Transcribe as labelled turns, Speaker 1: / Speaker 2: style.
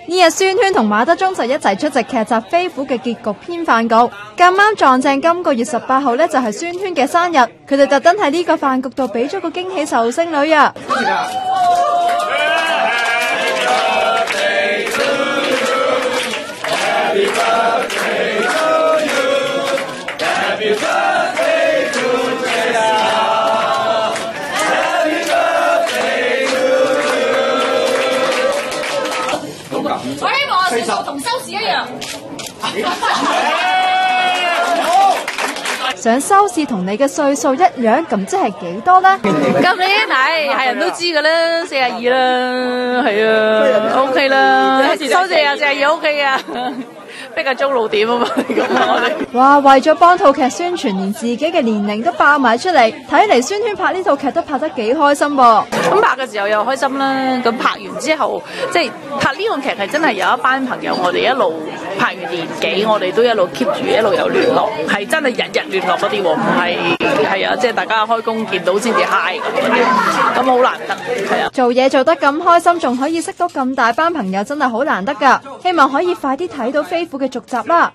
Speaker 1: 呢日孫軒同馬德鐘就一齊出席劇集《飛虎》嘅結局篇飯局，咁啱撞正今個月18號呢，就係孫軒嘅生日，佢哋特登喺呢個飯局度俾咗個驚喜壽星女啊！
Speaker 2: 我希望我歲數同收視一樣。
Speaker 1: 想收視同你嘅歲數一樣，咁即係幾多呢？
Speaker 2: 今年係人都知㗎啦，42啦，係啊 ，OK 啦，收視啊，42 OK 啊。逼下中路點啊嘛，咁我哋
Speaker 1: 哇！為咗幫套劇宣傳，連自己嘅年齡都爆埋出嚟，睇嚟孫軒拍呢套劇都拍得幾開心噃。
Speaker 2: 咁拍嘅時候又開心啦，咁拍完之後，即係拍呢個劇係真係有一班朋友，我哋一路拍完年幾，我哋都一路 keep 住一路有聯絡，係真係日日聯絡嗰啲喎，唔係啊，即係大家開工見到先至 high 咁好難得，係啊。
Speaker 1: 做嘢做得咁開心，仲可以識到咁大班朋友，真係好難得㗎。希望可以快啲睇到飛虎嘅續集啦。